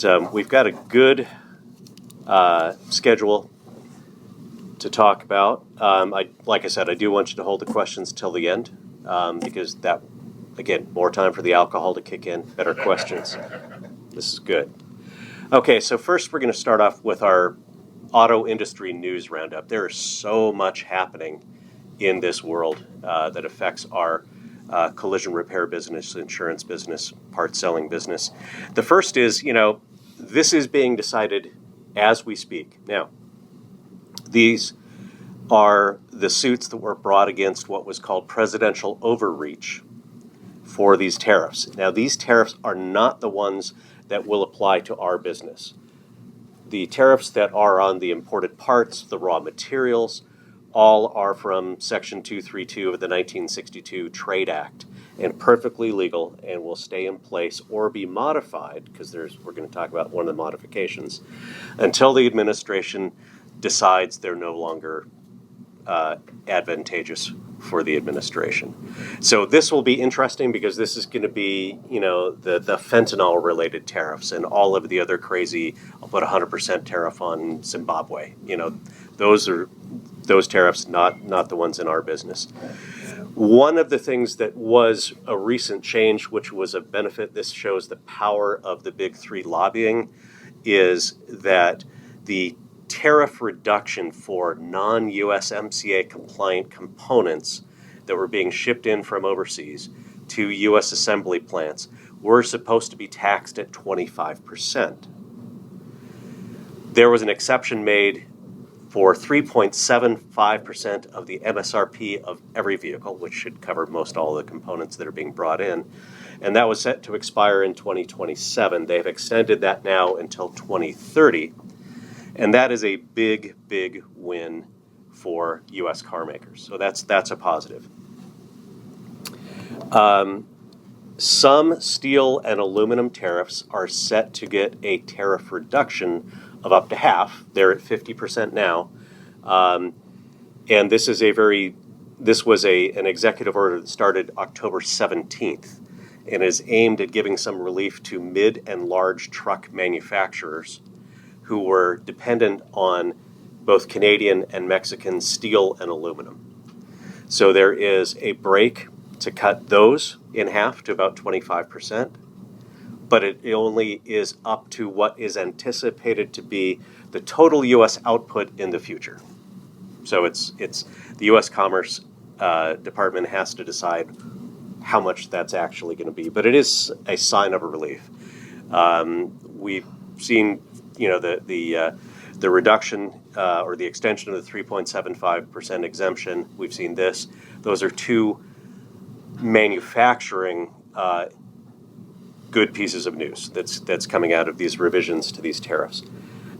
We've got a good schedule to talk about. Like I said, I do want you to hold the questions till the end because that, again, more time for the alcohol to kick in, better questions. This is good. Okay, so first we're going to start off with our auto industry news roundup. There is so much happening in this world that affects our collision repair business, insurance business, parts selling business. The first is, this is being decided as we speak. Now, these are the suits that were brought against what was called presidential overreach for these tariffs. Now, these tariffs are not the ones that will apply to our business. The tariffs that are on the imported parts, the raw materials, all are from Section 232 of the 1962 Trade Act and perfectly legal and will stay in place or be modified, because we're going to talk about one of the modifications, until the administration decides they're no longer advantageous for the administration. So this will be interesting because this is going to be, the fentanyl-related tariffs and all of the other crazy, I'll put 100% tariff on Zimbabwe. Those tariffs, not the ones in our business. One of the things that was a recent change, which was a benefit, this shows the power of the big three lobbying, is that the tariff reduction for non-USMCA compliant components that were being shipped in from overseas to U.S. assembly plants were supposed to be taxed at 25%. There was an exception made for 3.75% of the MSRP of every vehicle, which should cover most all of the components that are being brought in. And that was set to expire in 2027. They've extended that now until 2030. And that is a big, big win for U.S. car makers. So that's a positive. Some steel and aluminum tariffs are set to get a tariff reduction of up to half. They're at 50% now. And this was an executive order that started October 17th and is aimed at giving some relief to mid and large truck manufacturers who were dependent on both Canadian and Mexican steel and aluminum. So there is a break to cut those in half to about 25%. But it only is up to what is anticipated to be the total U.S. output in the future. So it's the U.S. Commerce Department has to decide how much that's actually going to be. But it is a sign of a relief. We've seen, the reduction or the extension of the 3.75% exemption. We've seen this. Those are two manufacturing good pieces of news that's coming out of these revisions to these tariffs.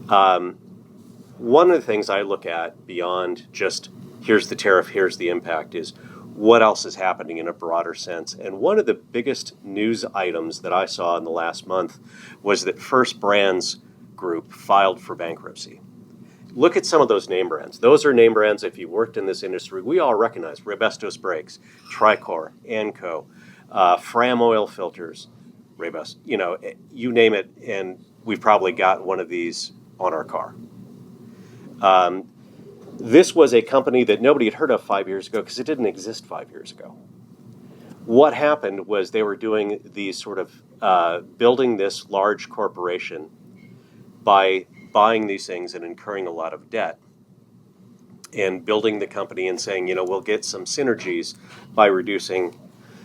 One of the things I look at beyond just here's the tariff, here's the impact, is what else is happening in a broader sense. And one of the biggest news items that I saw in the last month was that First Brands Group filed for bankruptcy. Look at some of those name brands. Those are name brands, if you worked in this industry, we all recognize. Rebestos Brakes, Tricor, Anco, Fram Oil Filters, Rebus, you name it, and we've probably got one of these on our car. This was a company that nobody had heard of 5 years ago because it didn't exist 5 years ago. What happened was they were doing these sort of building this large corporation by buying these things and incurring a lot of debt and building the company and saying, we'll get some synergies by reducing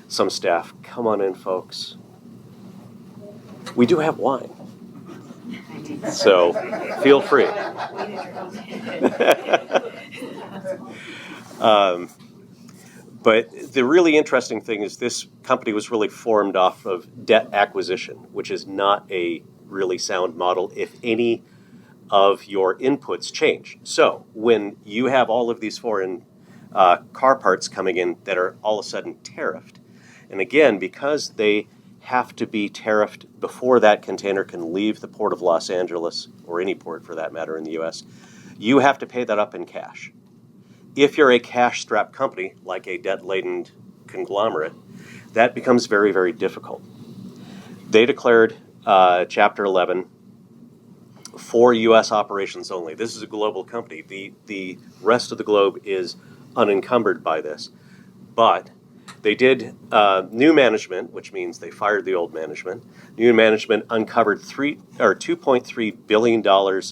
some staff. Come on in, folks. We do have wine, so feel free. But the really interesting thing is this company was really formed off of debt acquisition, which is not a really sound model if any of your inputs change. So when you have all of these foreign car parts coming in that are all of a sudden tariffed, and again, because they have to be tariffed before that container can leave the port of Los Angeles, or any port for that matter in the U.S., you have to pay that up in cash. If you're a cash-strapped company, like a debt-laden conglomerate, that becomes very, very difficult. They declared Chapter 11 for U.S. operations only. This is a global company. The rest of the globe is unencumbered by this. But they did new management, which means they fired the old management. New management uncovered $2.3 billion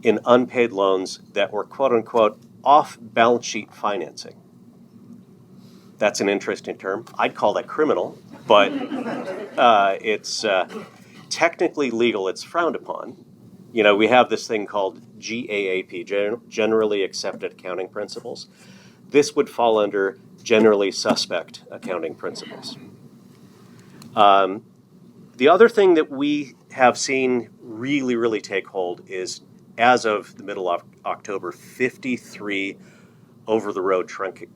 in unpaid loans that were, quote unquote, off balance sheet financing. That's an interesting term. I'd call that criminal, but it's technically legal. It's frowned upon. You know, we have this thing called GAAP, Generally Accepted Accounting Principles. This would fall under generally suspect accounting principles. The other thing that we have seen really take hold is, as of the middle of October, 53 over-the-road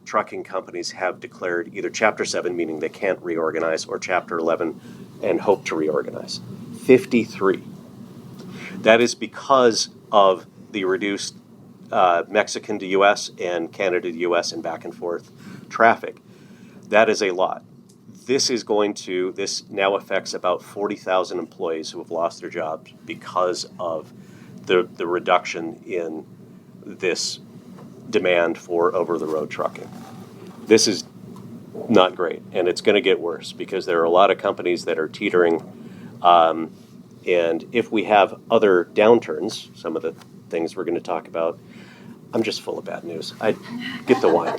trucking companies have declared either Chapter 7, meaning they can't reorganize, or Chapter 11 and hope to reorganize. 53. That is because of the reduced Mexican to U.S. and Canada to U.S. and back and forth traffic. That is a lot. This now affects about 40,000 employees who have lost their jobs because of the reduction in this demand for over-the-road trucking. This is not great, and it's going to get worse because there are a lot of companies that are teetering. And if we have other downturns, some of the things we're going to talk about, I'm just full of bad news. I get the wine.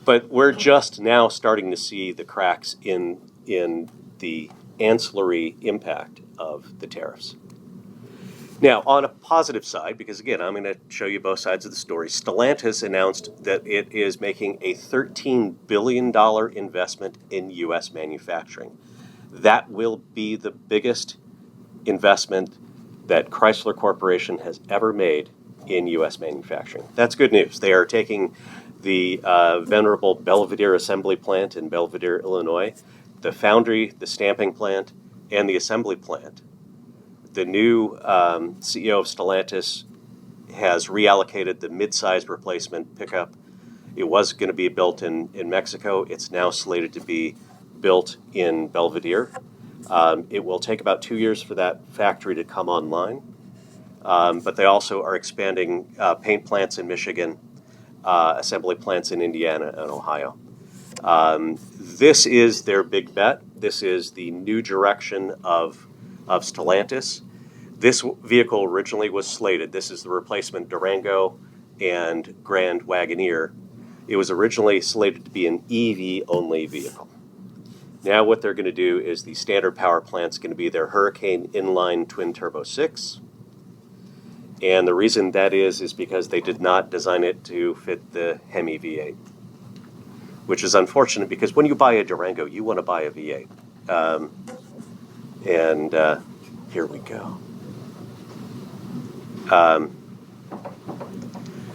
But we're just now starting to see the cracks in the ancillary impact of the tariffs. Now, on a positive side, because again, I'm going to show you both sides of the story, Stellantis announced that it is making a $13 billion investment in U.S. manufacturing. That will be the biggest investment that Chrysler Corporation has ever made in U.S. manufacturing. That's good news. They are taking the venerable Belvidere assembly plant in Belvidere, Illinois, the foundry, the stamping plant, and the assembly plant. The new CEO of Stellantis has reallocated the mid-size replacement pickup. It was going to be built in Mexico. It's now slated to be built in Belvidere. It will take about 2 years for that factory to come online. But they also are expanding paint plants in Michigan, assembly plants in Indiana and Ohio. This is their big bet. This is the new direction of Stellantis. This vehicle originally was slated. This is the replacement Durango and Grand Wagoneer. It was originally slated to be an EV-only vehicle. Now what they're going to do is the standard power plant's going to be their Hurricane inline twin-turbo 6. And the reason that is because they did not design it to fit the Hemi V8, which is unfortunate because when you buy a Durango, you want to buy a V8. Here we go.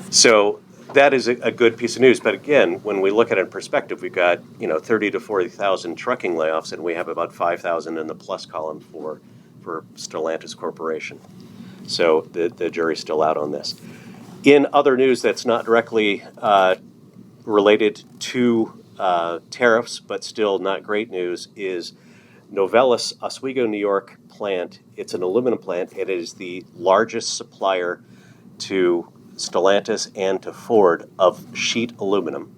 So that is a good piece of news. But again, when we look at it in perspective, we've got 30 to 40,000 trucking layoffs, and we have about 5,000 in the plus column for Stellantis Corporation. So the jury's still out on this. In other news that's not directly related to tariffs, but still not great news, is Novelis Oswego, New York plant. It's an aluminum plant. It is the largest supplier to Stellantis and to Ford of sheet aluminum.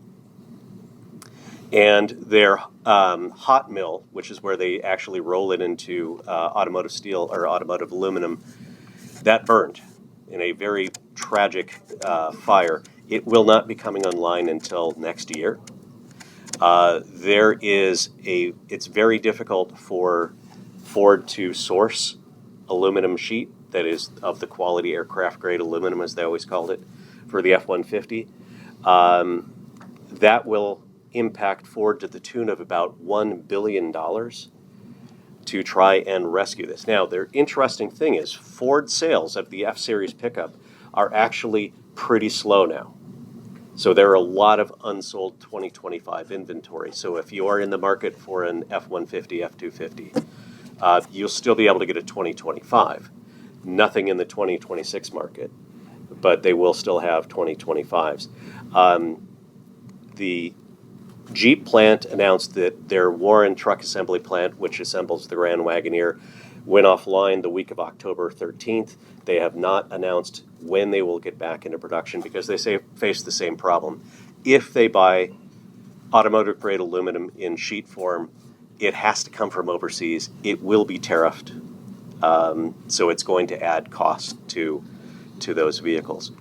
And their hot mill, which is where they actually roll it into automotive steel or automotive aluminum, that burned in a very tragic fire. It will not be coming online until next year. It's very difficult for Ford to source aluminum sheet that is of the quality aircraft grade aluminum, as they always called it, for the F-150. That will impact Ford to the tune of about $1 billion to try and rescue this. Now, the interesting thing is Ford sales of the F-Series pickup are actually pretty slow now. So there are a lot of unsold 2025 inventory. So if you are in the market for an F-150, F-250, you'll still be able to get a 2025. Nothing in the 2026 market, but they will still have 2025s. The Jeep plant announced that their Warren truck assembly plant, which assembles the Grand Wagoneer, went offline the week of October 13th. They have not announced when they will get back into production because they face the same problem. If they buy automotive grade aluminum in sheet form, it has to come from overseas. It will be tariffed, so it's going to add cost to those vehicles.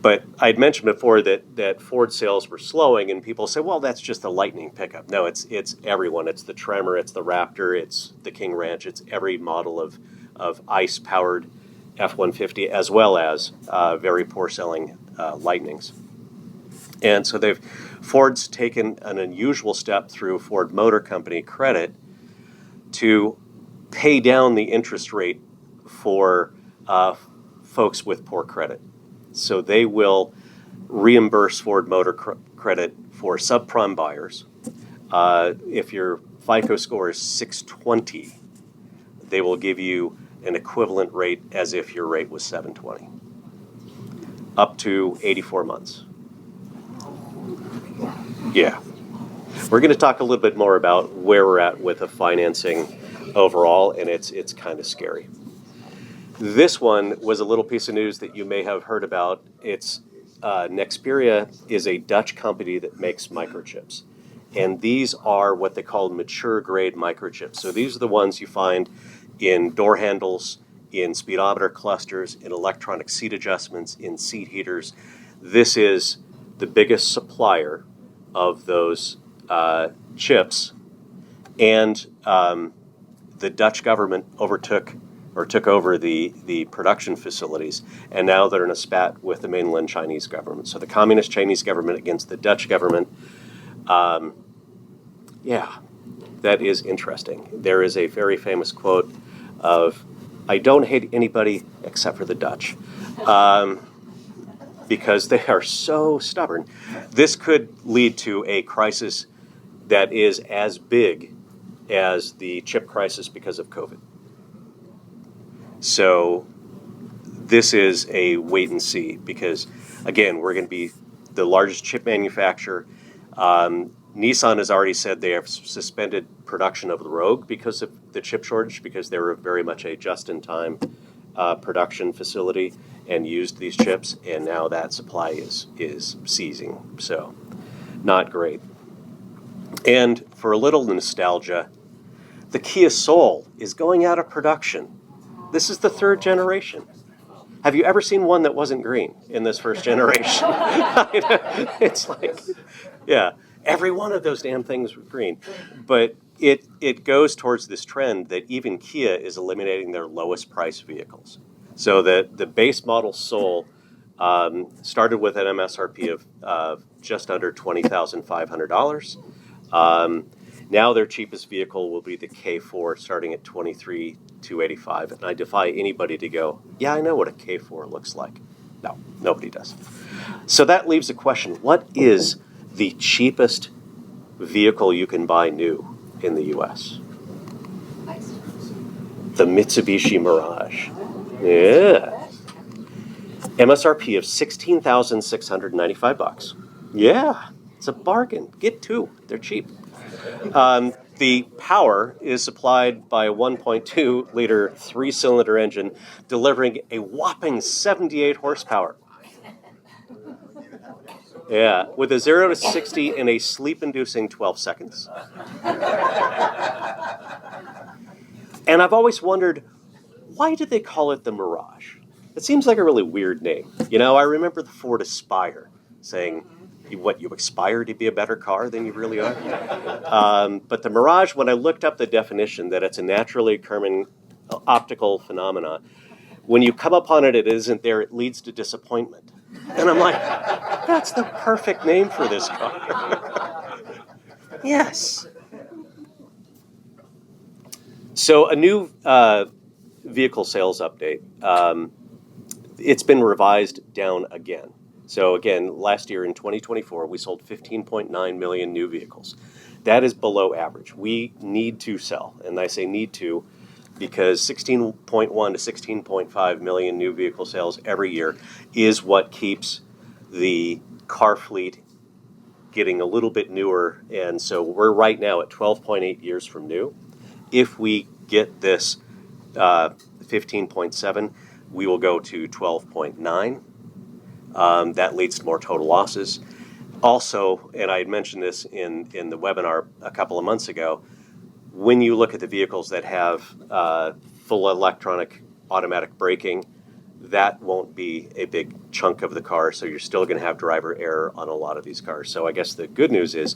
But I'd mentioned before that Ford sales were slowing, and people say, well, that's just a Lightning pickup. No, it's everyone. It's the Tremor, it's the Raptor, it's the King Ranch, it's every model of ICE-powered F-150, as well as very poor-selling Lightnings. And so Ford's taken an unusual step through Ford Motor Company credit to pay down the interest rate for folks with poor credit. So they will reimburse Ford Motor Credit for subprime buyers. If your FICO score is 620, they will give you an equivalent rate as if your rate was 720, up to 84 months. Yeah. We're going to talk a little bit more about where we're at with the financing overall, and it's kind of scary. This one was a little piece of news that you may have heard about. It's Nexperia is a Dutch company that makes microchips. And these are what they call mature grade microchips. So these are the ones you find in door handles, in speedometer clusters, in electronic seat adjustments, in seat heaters. This is the biggest supplier of those chips. And the Dutch government took over the production facilities, and now they're in a spat with the mainland Chinese government. So the communist Chinese government against the Dutch government. Yeah, that is interesting. There is a very famous quote of, "I don't hate anybody except for the Dutch," because they are so stubborn. This could lead to a crisis that is as big as the chip crisis because of COVID. So this is a wait and see because, again, we're going to be the largest chip manufacturer. Nissan has already said they have suspended production of the Rogue because of the chip shortage, because they were very much a just-in-time production facility and used these chips, and now that supply is ceasing. So not great. And for a little nostalgia, the Kia Soul is going out of production. This is the third generation. Have you ever seen one that wasn't green in this first generation? It's like, yeah, every one of those damn things were green. But it goes towards this trend that even Kia is eliminating their lowest price vehicles. So the base model Soul started with an MSRP of just under $20,500. Now their cheapest vehicle will be the K4, starting at $23,285. And I defy anybody to go, yeah, I know what a K4 looks like. No, nobody does. So that leaves the question, what is the cheapest vehicle you can buy new in the U.S.? The Mitsubishi Mirage. Yeah. MSRP of $16,695. Yeah, it's a bargain. Get two. They're cheap. The power is supplied by a 1.2-liter three-cylinder engine, delivering a whopping 78 horsepower. Yeah, with a 0 to 60 in a sleep-inducing 12 seconds. And I've always wondered, why did they call it the Mirage? It seems like a really weird name. You know, I remember the Ford Aspire saying, you aspire to be a better car than you really are? But the Mirage, when I looked up the definition, that it's a naturally occurring optical phenomena, when you come upon it, it isn't there, it leads to disappointment. And I'm like, that's the perfect name for this car. Yes. So a new vehicle sales update. It's been revised down again. So again, last year in 2024, we sold 15.9 million new vehicles. That is below average. We need to sell, and I say need to because 16.1 to 16.5 million new vehicle sales every year is what keeps the car fleet getting a little bit newer, and so we're right now at 12.8 years from new. If we get this 15.7, we will go to 12.9. That leads to more total losses. Also, and I had mentioned this in the webinar a couple of months ago, when you look at the vehicles that have full electronic automatic braking, that won't be a big chunk of the car, so you're still going to have driver error on a lot of these cars. So I guess the good news is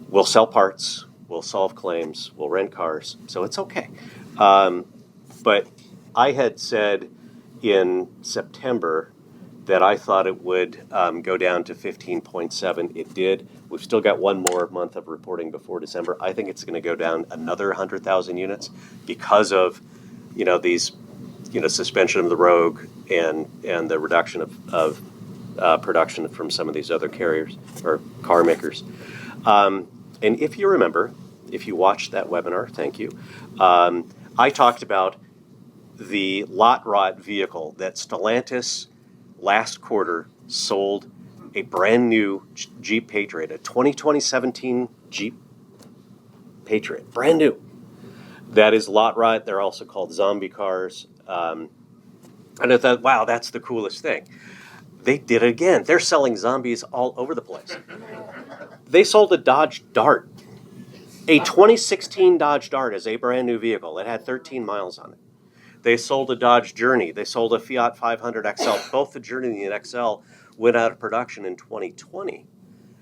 we'll sell parts, we'll solve claims, we'll rent cars, so it's okay. But I had said in September that I thought it would go down to 15.7. It did. We've still got one more month of reporting before December. I think it's going to go down another 100,000 units because of, these, suspension of the Rogue and the reduction of production from some of these other carriers or car makers. And if you remember, if you watched that webinar, thank you, I talked about the lot rot vehicle that Stellantis last quarter sold, a brand new Jeep Patriot, a 2017 Jeep Patriot, brand new. That is lot rot. They're also called zombie cars. And I thought, wow, that's the coolest thing. They did it again. They're selling zombies all over the place. They sold a Dodge Dart, a 2016 Dodge Dart as a brand new vehicle. It had 13 miles on it. They sold a Dodge Journey. They sold a Fiat 500 XL. Both the Journey and the XL went out of production in 2020.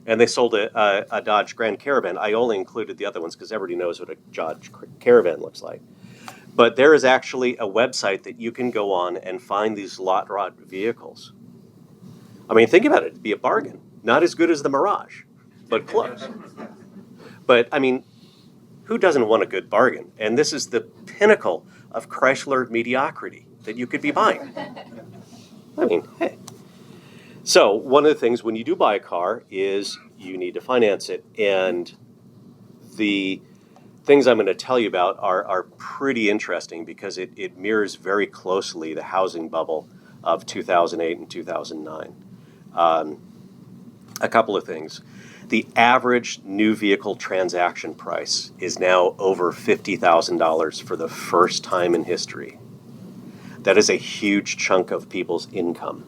And they sold a Dodge Grand Caravan. I only included the other ones because everybody knows what a Dodge Caravan looks like. But there is actually a website that you can go on and find these lot rot vehicles. I mean, think about it. It'd be a bargain. Not as good as the Mirage, but close. But, I mean, who doesn't want a good bargain? And this is the pinnacle of Chrysler mediocrity that you could be buying. I mean, hey. So one of the things when you do buy a car is you need to finance it. And the things I'm going to tell you about are pretty interesting because it mirrors very closely the housing bubble of 2008 and 2009. A couple of things. The average new vehicle transaction price is now over $50,000 for the first time in history. That is a huge chunk of people's income.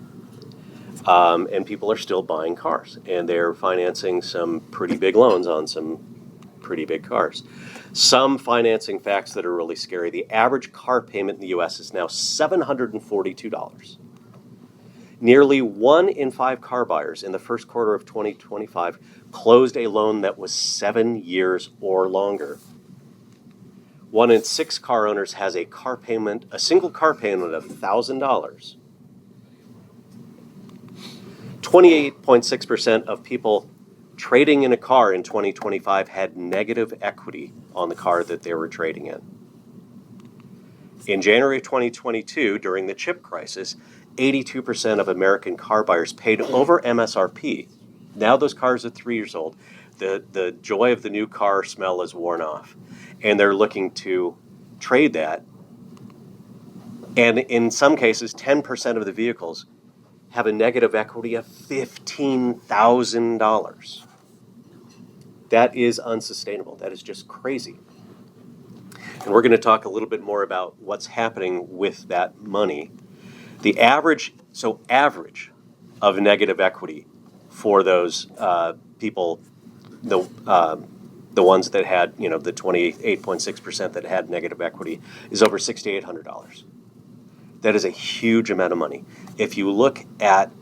And people are still buying cars, and they're financing some pretty big loans on some pretty big cars. Some financing facts that are really scary. The average car payment in the U.S. is now $742. Nearly 1 in 5 car buyers in the first quarter of 2025 closed a loan that was 7 years or longer. 1 in 6 car owners has a single car payment of $1,000. 28.6% of people trading in a car in 2025 had negative equity on the car that they were trading in. In January 2022, during the chip crisis, 82% of American car buyers paid over MSRP. Now those cars are 3 years old. The joy of the new car smell is worn off. And they're looking to trade that. And in some cases, 10% of the vehicles have a negative equity of $15,000. That is unsustainable. That is just crazy. And we're going to talk a little bit more about what's happening with that money. The average of negative equity for those people, the ones that had, the 28.6% that had negative equity, is over $6,800. That is a huge amount of money. If you look at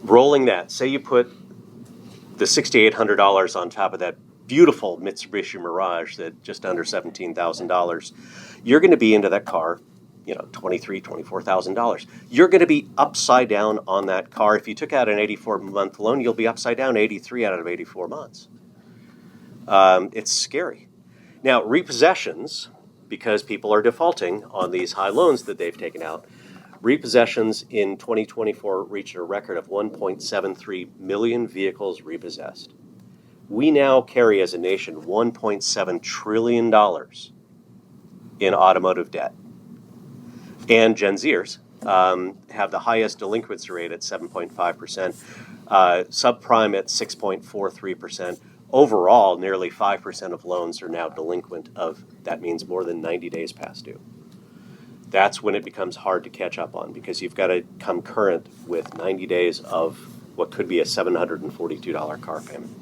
rolling that, say you put the $6,800 on top of that beautiful Mitsubishi Mirage that just under $17,000, you're going to be into that car, $23,000, $24,000. You're going to be upside down on that car. If you took out an 84-month loan, you'll be upside down 83 out of 84 months. It's scary. Now, repossessions, because people are defaulting on these high loans that they've taken out, repossessions in 2024 reached a record of 1.73 million vehicles repossessed. We now carry as a nation $1.7 trillion in automotive debt. And Gen Zers have the highest delinquency rate at 7.5%. Subprime at 6.43%. Overall, nearly 5% of loans are now delinquent that means more than 90 days past due. That's when it becomes hard to catch up on, because you've got to come current with 90 days of what could be a $742 car payment.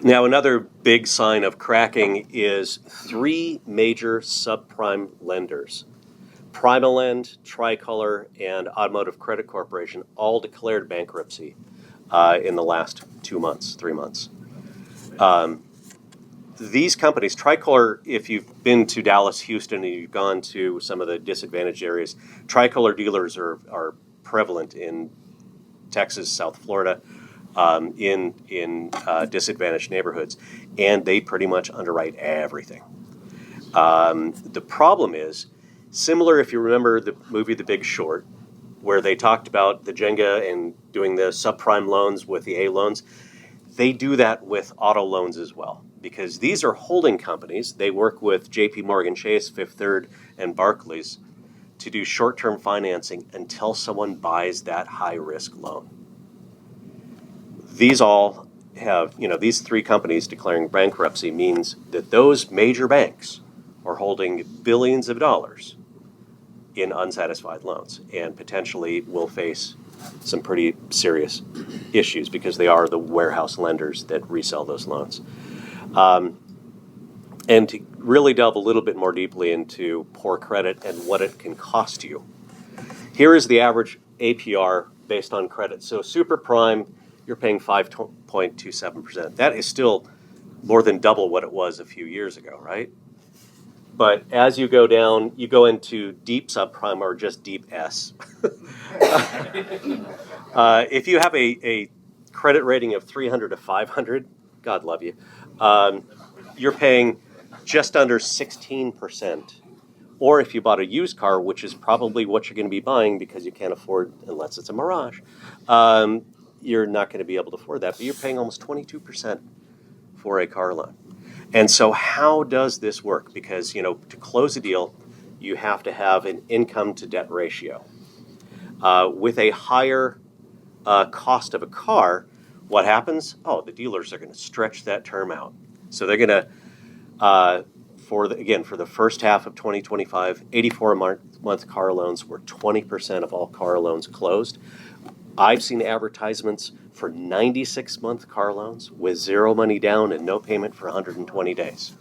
Now, another big sign of cracking is 3 major subprime lenders, PrimaLend, Tricolor, and Automotive Credit Corporation, all declared bankruptcy in the last 2 months, 3 months. These companies, Tricolor, if you've been to Dallas, Houston, and you've gone to some of the disadvantaged areas, Tricolor dealers are prevalent in Texas, South Florida, in disadvantaged neighborhoods, and they pretty much underwrite everything. The problem is, similar if you remember the movie The Big Short, where they talked about the Jenga and doing the subprime loans with the A loans, they do that with auto loans as well, because these are holding companies. They work with JP Morgan Chase, Fifth Third, and Barclays to do short-term financing until someone buys that high-risk loan. These all have, these 3 companies declaring bankruptcy means that those major banks are holding billions of dollars in unsatisfied loans and potentially will face some pretty serious issues because they are the warehouse lenders that resell those loans. And to really delve a little bit more deeply into poor credit and what it can cost you, here is the average APR based on credit. So super prime, you're paying 5.27%. That is still more than double what it was a few years ago, right? But as you go down, you go into deep subprime or just deep S. If you have a credit rating of 300 to 500, God love you, you're paying just under 16%. Or if you bought a used car, which is probably what you're going to be buying because you can't afford, unless it's a Mirage, you're not going to be able to afford that, but you're paying almost 22% for a car loan. And so how does this work? Because, to close a deal, you have to have an income to debt ratio. With a higher cost of a car, what happens? Oh, the dealers are going to stretch that term out. So they're going to, for the first half of 2025, 84-month car loans were 20% of all car loans closed. I've seen advertisements for 96-month car loans with 0 money down and no payment for 120 days.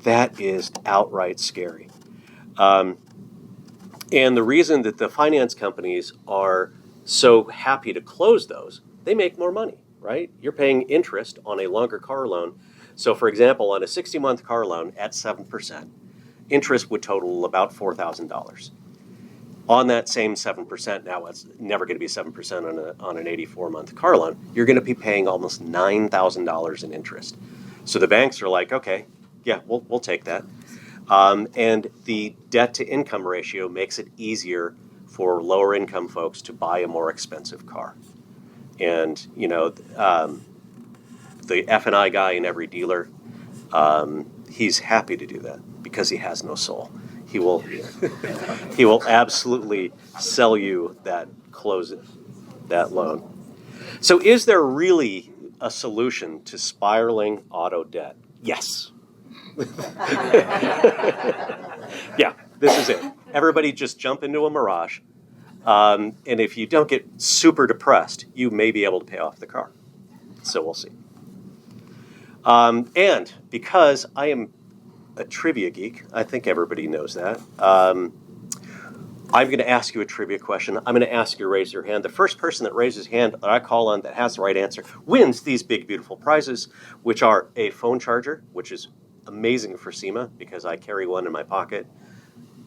That is outright scary. And the reason that the finance companies are so happy to close those, they make more money, right? You're paying interest on a longer car loan. So, for example, on a 60-month car loan at 7%, interest would total about $4,000. On that same 7%, now it's never going to be 7% on an 84-month car loan, you're going to be paying almost $9,000 in interest. So the banks are like, okay, yeah, we'll take that. And the debt-to-income ratio makes it easier for lower-income folks to buy a more expensive car. And, the F&I guy in every dealer, he's happy to do that because he has no soul. He will absolutely sell you that loan. So is there really a solution to spiraling auto debt? Yes. Yeah, this is it. Everybody just jump into a Mirage. And if you don't get super depressed, you may be able to pay off the car. So we'll see. And because I am a trivia geek, I think everybody knows that, I'm going to ask you a trivia question. I'm going to ask you to raise your hand. The first person that raises his hand that I call on that has the right answer wins these big, beautiful prizes, which are a phone charger, which is amazing for SEMA because I carry one in my pocket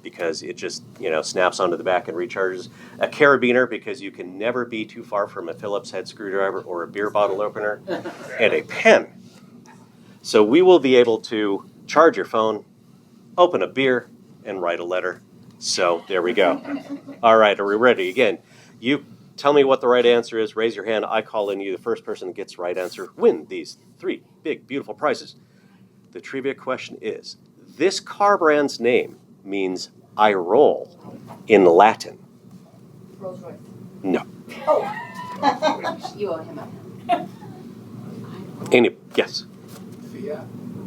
because it just, snaps onto the back and recharges. A carabiner because you can never be too far from a Phillips head screwdriver or a beer bottle opener, and a pen. So we will be able to charge your phone, open a beer, and write a letter. So there we go. All right, are we ready? Again, you tell me what the right answer is. Raise your hand. I call in you. The first person that gets the right answer win these 3 big, beautiful prizes. The trivia question is, this car brand's name means I roll in Latin. Rolls-Royce. No. Oh. You owe him a Any? Yes.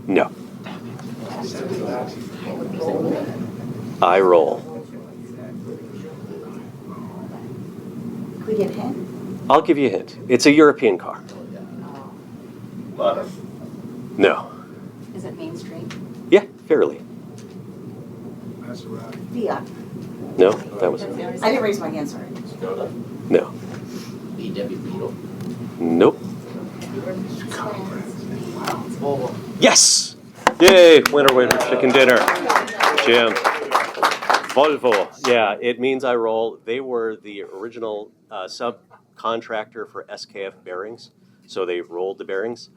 No. I roll. Could we get a hint? I'll give you a hint. It's a European car. No. Is it Main Street? Yeah, fairly. Fiat. No, that was. I didn't raise my hand, sorry. No. VW Beetle. Nope. Yes! Yay! Winner, chicken dinner. Jim. Volvo. Yeah, it means I roll. They were the original subcontractor for SKF bearings, so they rolled the bearings,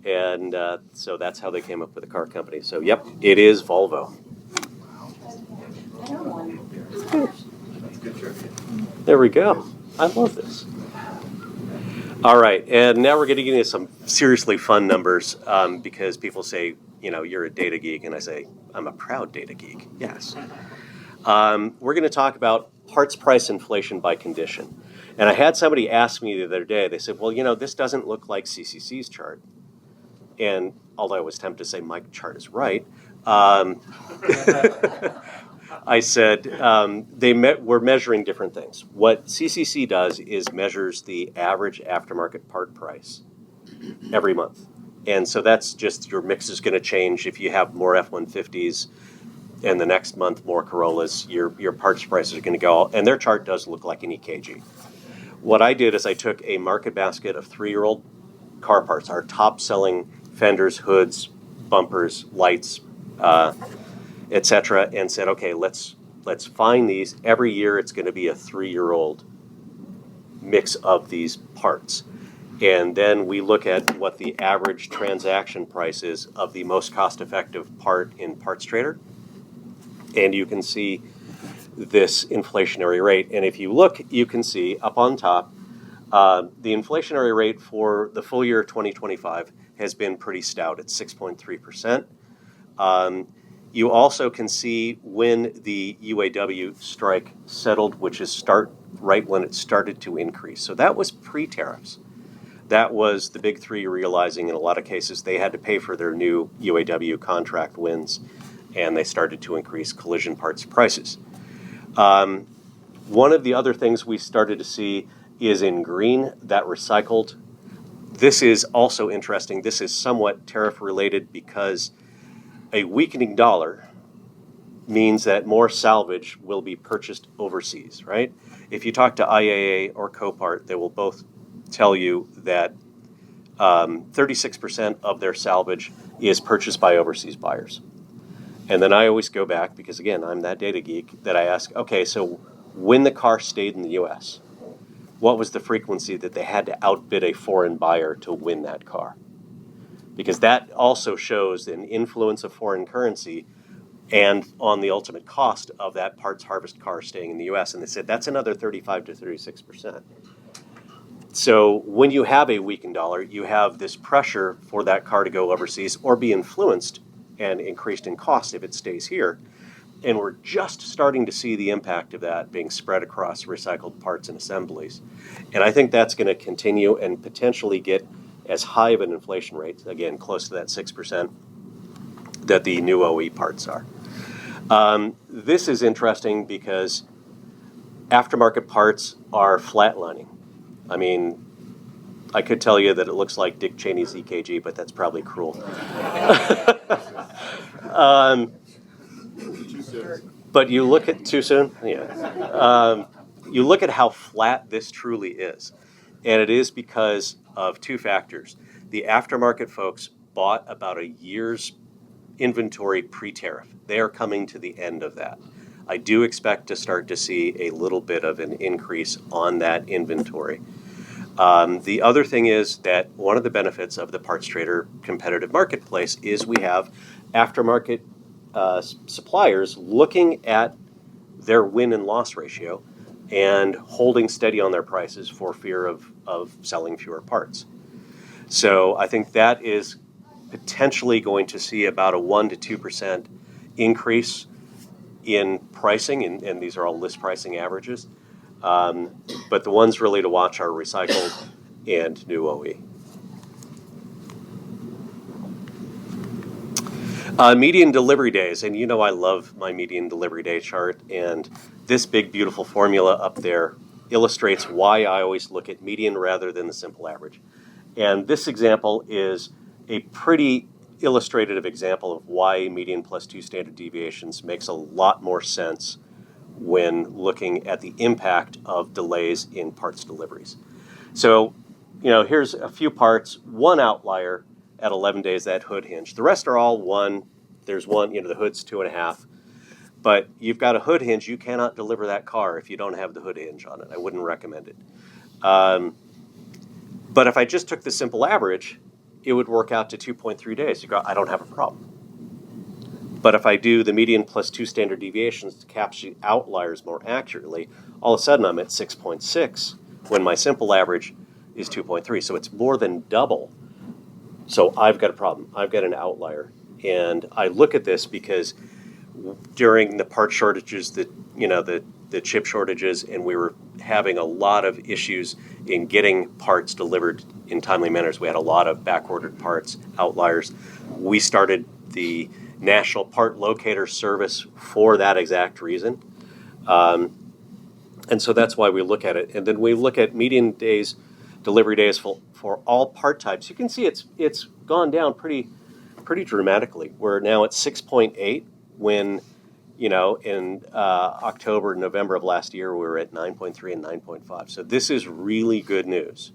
and so that's how they came up with the car company. So, yep, it is Volvo. I know one. There we go. I love this. All right, and now we're getting into some seriously fun numbers because people say, you know, you're a data geek, and I say, I'm a proud data geek. Yes. We're going to talk about parts price inflation by condition. And I had somebody ask me the other day, they said, well, you know, this doesn't look like CCC's chart. And although I was tempted to say my chart is right, I said we're measuring different things. What CCC does is measures the average aftermarket part price every month. And so that's just your mix is going to change. If you have more F-150s and the next month more Corollas, your parts prices are going to go. And their chart does look like an EKG. What I did is I took a market basket of 3-year-old car parts, our top-selling fenders, hoods, bumpers, lights, etc., and said, okay, let's find these. Every year it's going to be a 3-year-old mix of these parts. And then we look at what the average transaction price is of the most cost-effective part in PartsTrader. And you can see this inflationary rate. And if you look, you can see up on top, the inflationary rate for the full year of 2025 has been pretty stout at 6.3%. You also can see when the UAW strike settled, which is right when it started to increase. So that was pre-tariffs. That was the big three realizing in a lot of cases they had to pay for their new UAW contract wins, and they started to increase collision parts prices. One of the other things we started to see is in green, that recycled. This is also interesting. This is somewhat tariff related because a weakening dollar means that more salvage will be purchased overseas, right? If you talk to IAA or Copart, they will both tell you that 36% of their salvage is purchased by overseas buyers. And then I always go back, because again, I'm that data geek, that I ask, okay, so when the car stayed in the U.S., what was the frequency that they had to outbid a foreign buyer to win that car? Because that also shows an influence of foreign currency and on the ultimate cost of that parts harvest car staying in the U.S. And they said that's another 35 to 36%. So when you have a weakened dollar, you have this pressure for that car to go overseas or be influenced and increased in cost if it stays here. And we're just starting to see the impact of that being spread across recycled parts and assemblies. And I think that's going to continue and potentially get as high of an inflation rate, again, close to that 6%, that the new OE parts are. This is interesting because aftermarket parts are flatlining. I mean, I could tell you that it looks like Dick Cheney's EKG, but that's probably cruel. But you look at, too soon? Yeah. You look at how flat this truly is. And it is because of two factors. The aftermarket folks bought about a year's inventory pre-tariff. They are coming to the end of that. I do expect to start to see a little bit of an increase on that inventory. The other thing is that one of the benefits of the PartsTrader competitive marketplace is we have aftermarket suppliers looking at their win and loss ratio and holding steady on their prices for fear of selling fewer parts. So I think that is potentially going to see about a 1 to 2% increase in pricing, and these are all list pricing averages, But the ones really to watch are recycled and new OE. Median delivery days, and you know I love my median delivery day chart, and this big beautiful formula up there illustrates why I always look at median rather than the simple average. And this example is a pretty illustrative example of why median plus 2 standard deviations makes a lot more sense when looking at the impact of delays in parts deliveries. So, here's a few parts, one outlier at 11 days, that hood hinge. The rest are all 1. There's 1, the hood's 2.5. But you've got a hood hinge. You cannot deliver that car if you don't have the hood hinge on it. I wouldn't recommend it. But if I just took the simple average, it would work out to 2.3 days. You go, I don't have a problem. But if I do the median plus 2 standard deviations to capture outliers more accurately, all of a sudden I'm at 6.6 when my simple average is 2.3. So it's more than double. So I've got a problem. I've got an outlier. And I look at this because during the part shortages, the chip shortages, and we were having a lot of issues in getting parts delivered in timely manners. We had a lot of back-ordered parts, outliers. We started the National Part Locator Service for that exact reason. And so that's why we look at it. And then we look at median days, delivery days for all part types. You can see it's gone down pretty dramatically. We're now at 6.8 when, in October, November of last year, we were at 9.3 and 9.5. So this is really good news.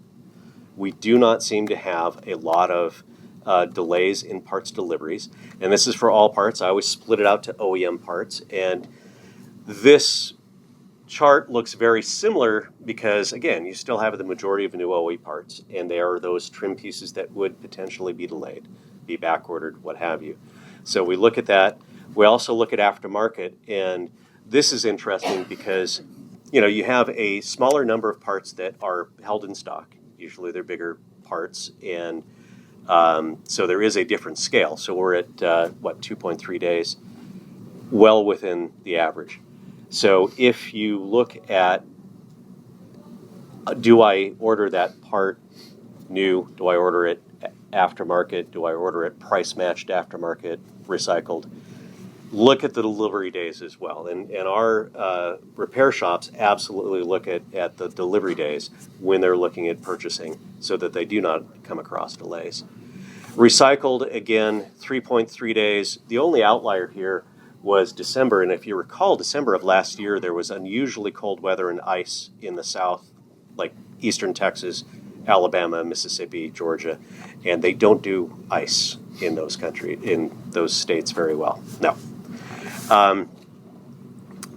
We do not seem to have a lot of delays in parts deliveries. And this is for all parts. I always split it out to OEM parts. And this chart looks very similar because, again, you still have the majority of new OE parts, and there are those trim pieces that would potentially be delayed, be back-ordered, what have you. So we look at that. We also look at aftermarket, and this is interesting because, you have a smaller number of parts that are held in stock. Usually they're bigger parts, and so there is a different scale. So we're at, 2.3 days, well within the average. So if you look at, do I order that part new? Do I order it aftermarket? Do I order it price-matched aftermarket, recycled? Look at the delivery days as well. And our repair shops absolutely look at the delivery days when they're looking at purchasing so that they do not come across delays. Recycled, again, 3.3 days. The only outlier here was December, and if you recall, December of last year, there was unusually cold weather and ice in the south, like eastern Texas, Alabama, Mississippi, Georgia, and they don't do ice in those states very well. No.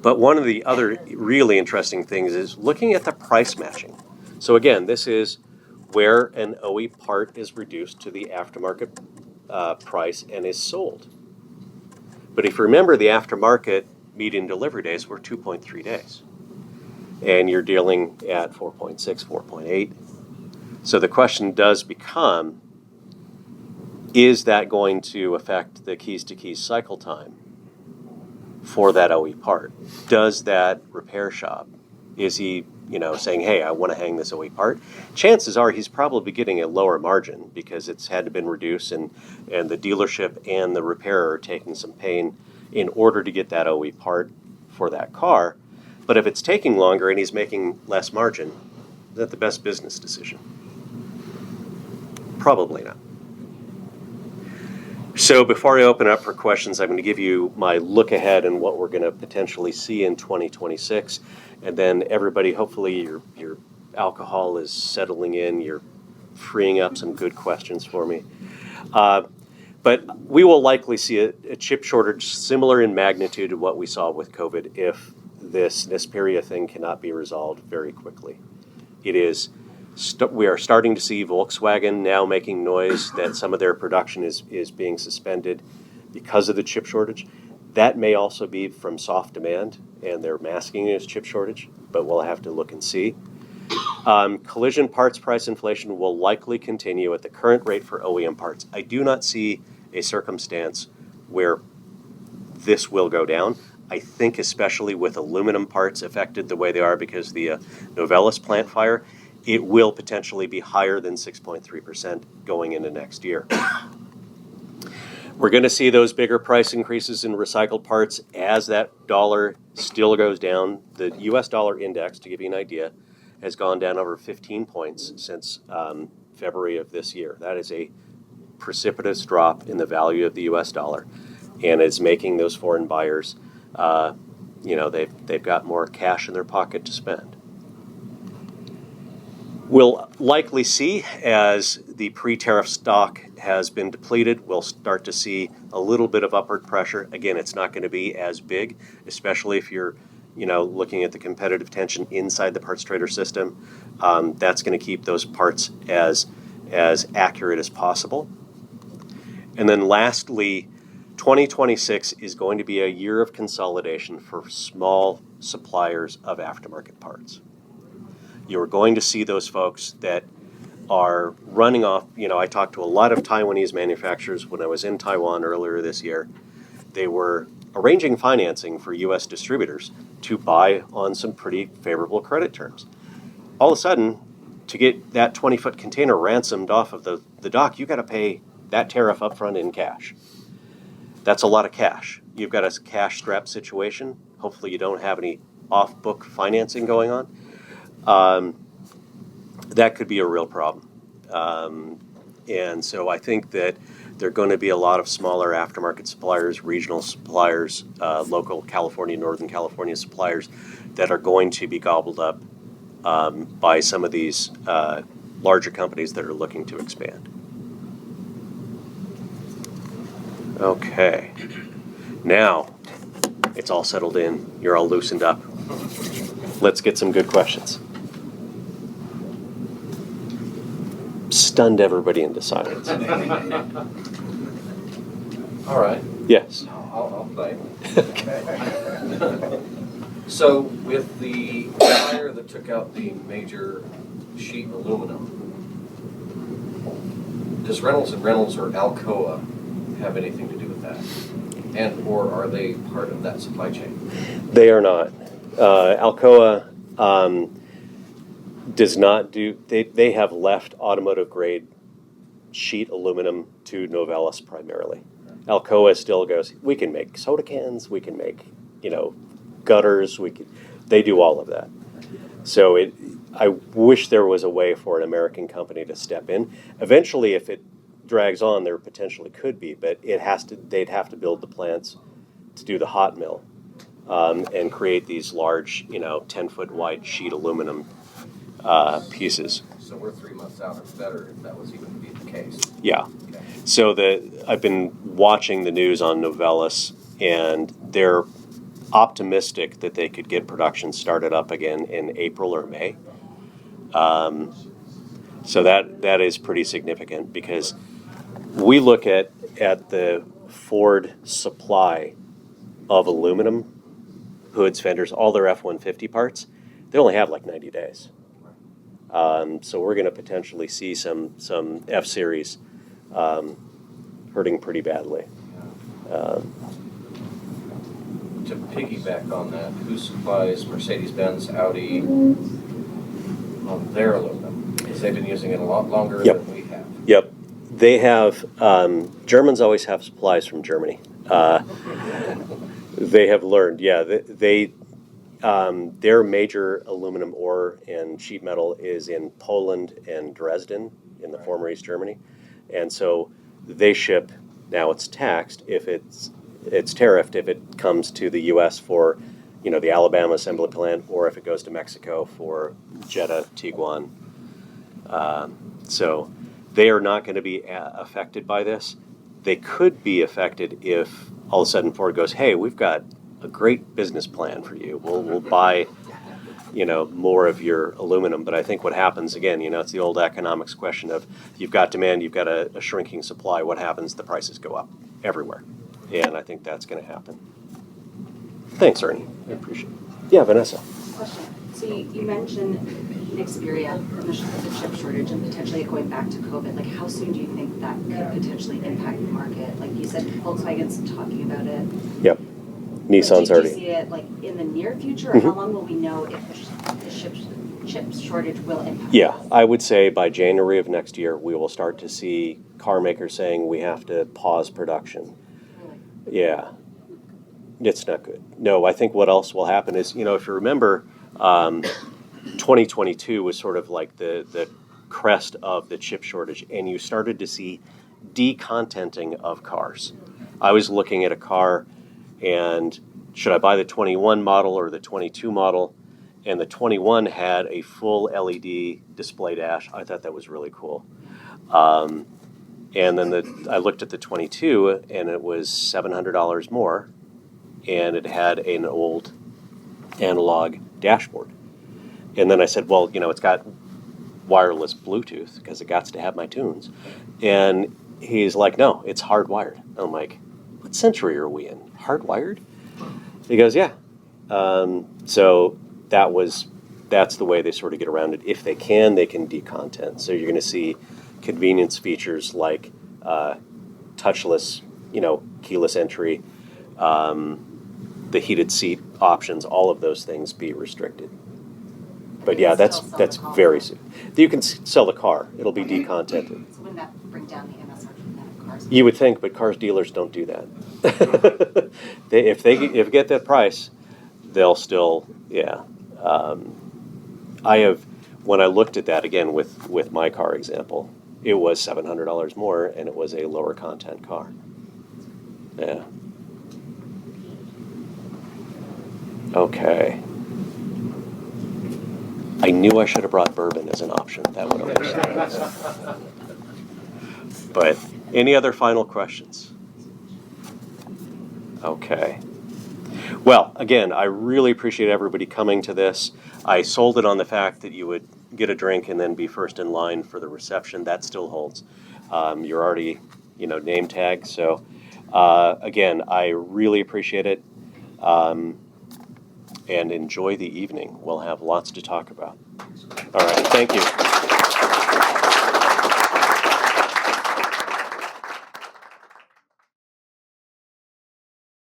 But one of the other really interesting things is looking at the price matching. So again, this is where an OE part is reduced to the aftermarket price and is sold. But if you remember, the aftermarket median delivery days were 2.3 days. And you're dealing at 4.6, 4.8. So the question does become, is that going to affect the keys-to-keys cycle time for that OE part? Does that repair shop, is he saying, hey, I want to hang this OE part? Chances are he's probably getting a lower margin because it's had to been reduced, and the dealership and the repairer are taking some pain in order to get that OE part for that car. But if it's taking longer and he's making less margin, is that the best business decision? Probably not. So before I open up for questions, I'm going to give you my look ahead and what we're going to potentially see in 2026. And then everybody, hopefully your alcohol is settling in. You're freeing up some good questions for me. But we will likely see a chip shortage similar in magnitude to what we saw with COVID if this Nisperia thing cannot be resolved very quickly. It is. We are starting to see Volkswagen now making noise that some of their production is being suspended because of the chip shortage. That may also be from soft demand, and they're masking it as chip shortage, but we'll have to look and see. Collision parts price inflation will likely continue at the current rate for OEM parts. I do not see a circumstance where this will go down. I think especially with aluminum parts affected the way they are because of the Novelis plant fire, it will potentially be higher than 6.3% going into next year. We're going to see those bigger price increases in recycled parts as that dollar still goes down. The U.S. dollar index, to give you an idea, has gone down over 15 points since February of this year. That is a precipitous drop in the value of the U.S. dollar, and it's making those foreign buyers, they've got more cash in their pocket to spend. We'll likely see, as the pre-tariff stock has been depleted, we'll start to see a little bit of upward pressure. Again, it's not going to be as big, especially if you're, looking at the competitive tension inside the PartsTrader system. That's going to keep those parts as accurate as possible. And then lastly, 2026 is going to be a year of consolidation for small suppliers of aftermarket parts. You're going to see those folks that are running off. I talked to a lot of Taiwanese manufacturers when I was in Taiwan earlier this year. They were arranging financing for U.S. distributors to buy on some pretty favorable credit terms. All of a sudden, to get that 20-foot container ransomed off of the dock, you got to pay that tariff upfront in cash. That's a lot of cash. You've got a cash-strapped situation. Hopefully you don't have any off-book financing going on. That could be a real problem. And so I think that there are going to be a lot of smaller aftermarket suppliers, regional suppliers, local California, Northern California suppliers that are going to be gobbled up by some of these larger companies that are looking to expand. Okay. Now, it's all settled in. You're all loosened up. Let's get some good questions. Stunned everybody into silence. All right. Yes. I'll play. So with the fire that took out the major sheet aluminum, does Reynolds and Reynolds or Alcoa have anything to do with that? And or are they part of that supply chain? They are not. Alcoa does not do, they have left automotive grade sheet aluminum to Novelis primarily. Alcoa still goes, we can make soda cans, we can make, gutters, they do all of that. So I wish there was a way for an American company to step in. Eventually, if it drags on, there potentially could be, but they'd have to build the plants to do the hot mill and create these large, 10-foot wide sheet aluminum pieces. So we're 3 months out or better if that was even to be the case. Yeah. Okay. So I've been watching the news on Novelis, and they're optimistic that they could get production started up again in April or May. So that is pretty significant because we look at the Ford supply of aluminum, hoods, fenders, all their F-150 parts. They only have like 90 days. So we're going to potentially see some F-Series hurting pretty badly. To piggyback on that, who supplies Mercedes-Benz, Audi on their aluminum? Because they've been using it a lot longer than we have. Yep. They have, Germans always have supplies from Germany. They have learned, their major aluminum ore and sheet metal is in Poland and Dresden in the former East Germany. And so they ship, now it's taxed if it's tariffed if it comes to the U.S. for, the Alabama assembly plant, or if it goes to Mexico for Jeddah, Tiguan. So they are not going to be affected by this. They could be affected if all of a sudden Ford goes, hey, we've got a great business plan for you. We'll buy, more of your aluminum. But I think what happens, again, it's the old economics question of you've got demand, you've got a shrinking supply. What happens? The prices go up everywhere. And I think that's going to happen. Thanks, Ernie. I appreciate it. Yeah, Vanessa. Question. So you mentioned Xperia and the chip shortage and potentially it going back to COVID. Like, how soon do you think that could potentially impact the market? Like you said, Volkswagen's talking about it. Yep. Nissan's do you already. see it like in the near future, or how Mhm. long will we know if the chip shortage will impact? Yeah, us? I would say by January of next year, we will start to see car makers saying we have to pause production. Really? Yeah, it's not good. No, I think what else will happen is, if you remember, 2022 was sort of like the crest of the chip shortage, and you started to see decontenting of cars. I was looking at a car, and should I buy the 21 model or the 22 model? And the 21 had a full LED display dash. I thought that was really cool. And then I looked at the 22, and it was $700 more, and it had an old analog dashboard. And then I said, well, it's got wireless Bluetooth because it got to have my tunes. And he's like, no, it's hardwired. I'm like, what century are we in? Hardwired? He goes, yeah. So that's the way they sort of get around it. If they can decontent. So you're going to see convenience features like touchless, keyless entry, the heated seat options, all of those things be restricted. But yeah, that's very soon. You can sell the car; it'll be decontented. So wouldn't that bring down the MSRP of cars? You would think, but cars dealers don't do that. If they get that price, they'll still, yeah. When I looked at that again with my car example, it was $700 more, and it was a lower content car. Yeah. Okay. I knew I should have brought bourbon as an option. That would have worked. But any other final questions? Okay. Well, again, I really appreciate everybody coming to this. I sold it on the fact that you would get a drink and then be first in line for the reception. That still holds. You're already, name tagged. So, again, I really appreciate it. And enjoy the evening. We'll have lots to talk about. All right. Thank you.